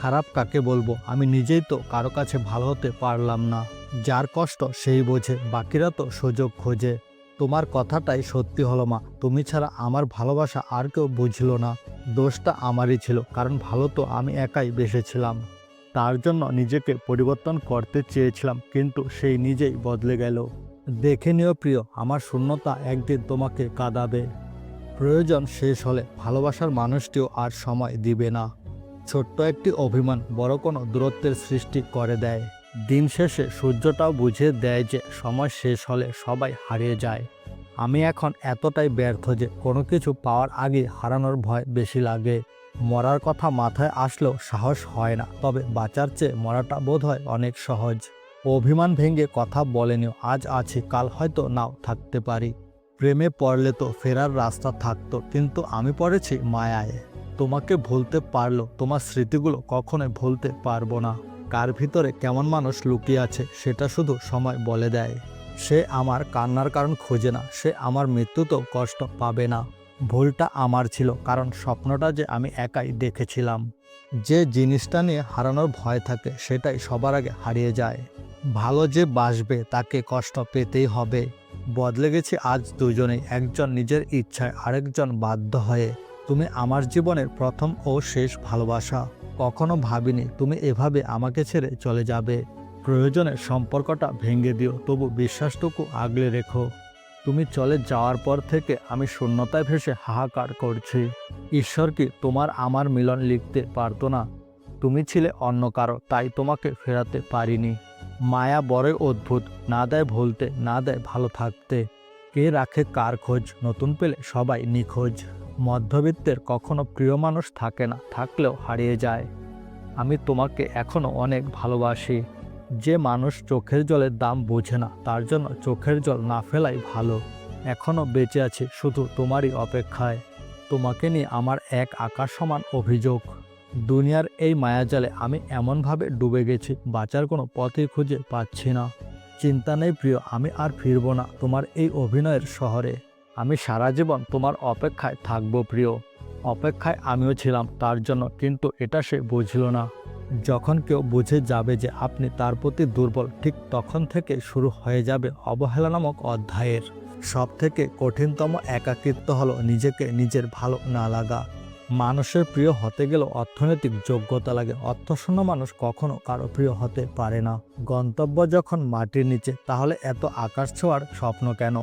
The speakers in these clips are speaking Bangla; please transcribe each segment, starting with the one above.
খারাপ কাকে বলবো, আমি নিজেই তো কারো কাছে ভালো হতে পারলাম না। যার কষ্ট সেই বোঝে, বাকিরা তো সুযোগ খোঁজে। তোমার কথাটাই সত্যি হলো মা, তুমি ছাড়া আমার ভালোবাসা আর কেউ বুঝলো না। দোষটা আমারই ছিল, কারণ ভালো তো আমি একাই বেসেছিলাম। তার জন্য নিজেকে পরিবর্তন করতে চেয়েছিলাম, কিন্তু সেই নিজেই বদলে গেল। দেখে নিও প্রিয়, আমার শূন্যতা একদিন তোমাকে কাঁদাবে। প্রয়োজন শেষ হলে ভালোবাসার মানুষটিও আর সময় দিবে না। ছোট্ট একটি অভিমান বড় কোনো দূরত্বের সৃষ্টি করে দেয়। দিন শেষে সূর্যটাও বুঝিয়ে দেয় যে সময় শেষ হলে সবাই হারিয়ে যায়। আমি এখন এতটাই ব্যর্থ যে কোনো কিছু পাওয়ার আগে হারানোর ভয় বেশি লাগে। মরার কথা মাথায় আসলেও সাহস হয় না, তবে বাঁচার চেয়ে মরাটা বোধ হয় অনেক সহজ। অভিমান ভেঙে কথা বলেনিও, আজ আছি কাল হয়তো নাও থাকতে পারি। প্রেমে পড়লে তো ফেরার রাস্তা থাকতো, কিন্তু আমি পড়েছি মায়ায়। তোমাকে ভুলতে পারলো, তোমার স্মৃতিগুলো কখনোই ভুলতে পারবো না। কার ভিতরে কেমন মানুষ লুকিয়ে আছে সেটা শুধু সময় বলে দেয়। সে আমার কান্নার কারণ খোঁজে না, সে আমার মৃত্যুতেও কষ্ট পাবে না। ভুলটা আমার ছিল, কারণ স্বপ্নটা যে আমি একাই দেখেছিলাম। যে জিনিসটা নিয়ে হারানোর ভয় থাকে সেটাই সবার আগে হারিয়ে যায়। ভালো যে বাসবে তাকে কষ্ট পেতেই হবে। বদলে গেছি আজ দুজনেই, একজন নিজের ইচ্ছায়, আরেকজন বাধ্য হয়ে। তুমি আমার জীবনের প্রথম ও শেষ ভালোবাসা। কখনো ভাবিনি তুমি এভাবে আমাকে ছেড়ে চলে যাবে। প্রয়োজনে সম্পর্কটা ভেঙে দিও, তবু বিশ্বাসটুকু আগলে রেখো। তুমি চলে যাওয়ার পর থেকে আমি শূন্যতায় ভেসে হাহাকার করছি। ঈশ্বর কি তোমার আমার মিলন লিখতে পারতো না? তুমি ছিলে অন্য কারো, তাই তোমাকে ফেরাতে পারিনি। মায়া বড়ই অদ্ভুত, না দেয় ভুলতে, না দেয় ভালো থাকতে। কে রাখে কার খোঁজ, নতুন পেলে সবাই নিখোঁজ। মধ্যবিত্তের কখনো প্রিয় মানুষ থাকে না, থাকলেও হারিয়ে যায়। আমি তোমাকে এখনো অনেক ভালোবাসি। যে মানুষ চোখের জলের দাম বোঝে না, তার জন্য চোখের জল না ফেলাই ভালো। এখনো বেঁচে আছি শুধু তোমারই অপেক্ষায়। তোমাকে নিয়ে আমার এক আকাশ সমান অভিযোগ। দুনিয়ার এই মায়াজালে আমি এমনভাবে ডুবে গেছি, বাঁচার কোনো পথই খুঁজে পাচ্ছি না। চিন্তা নেই প্রিয়, আমি আর ফিরব না তোমার এই অভিনয়ের শহরে। আমি সারা জীবন তোমার অপেক্ষায় থাকবো প্রিয়। অপেক্ষায় আমিও ছিলাম তার জন্য, কিন্তু এটা সে বুঝল না। যখন কেউ বুঝে যাবে যে আপনি তার প্রতি দুর্বল, ঠিক তখন থেকে শুরু হয়ে যাবে অবহেলা নামক অধ্যায়ের সবথেকে কঠিনতম একাকিত্ব হলো নিজেকে নিজের ভালো না লাগা। মানুষের প্রিয় হতে গেলেও অর্থনৈতিক যোগ্যতা লাগে। অর্থশূন্য মানুষ কখনো কারো প্রিয় হতে পারে না। গন্তব্য যখন মাটির নিচে, তাহলে এত আকাশ ছোঁয়ার স্বপ্ন কেন?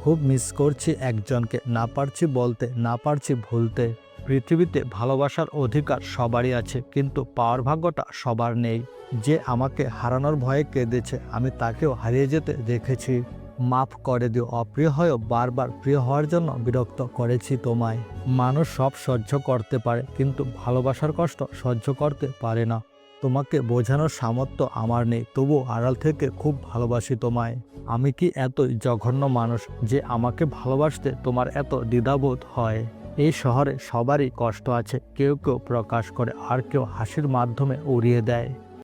খুব মিস করছি একজনকে, না পারছি বলতে, না পারছি ভুলতে। পৃথিবীতে ভালোবাসার অধিকার সবারই আছে, কিন্তু পাওয়ার ভাগ্যটা সবার নেই। যে আমাকে হারানোর ভয়ে কেঁদেছে, আমি তাকেও হারিয়ে যেতে দেখেছি। মাফ করে দিও, অপ্রিয় হয়েও বারবার প্রিয় হওয়ার জন্য বিরক্ত করেছি তোমায়। মানুষ সব সহ্য করতে পারে, কিন্তু ভালোবাসার কষ্ট সহ্য করতে পারে না। তোমাকে বোঝানোর সামর্থ্য আমার নেই, তবুও আড়াল থেকে খুব ভালোবাসি তোমায়। আমি কি এতই জঘন্য মানুষ যে আমাকে ভালোবাসতে তোমার এত দ্বিধাবোধ হয়? এই শহরে সবারই কষ্ট আছে, কেউ কেউ প্রকাশ করে, আর কেউ হাসির মাধ্যমে উড়িয়ে দেয়।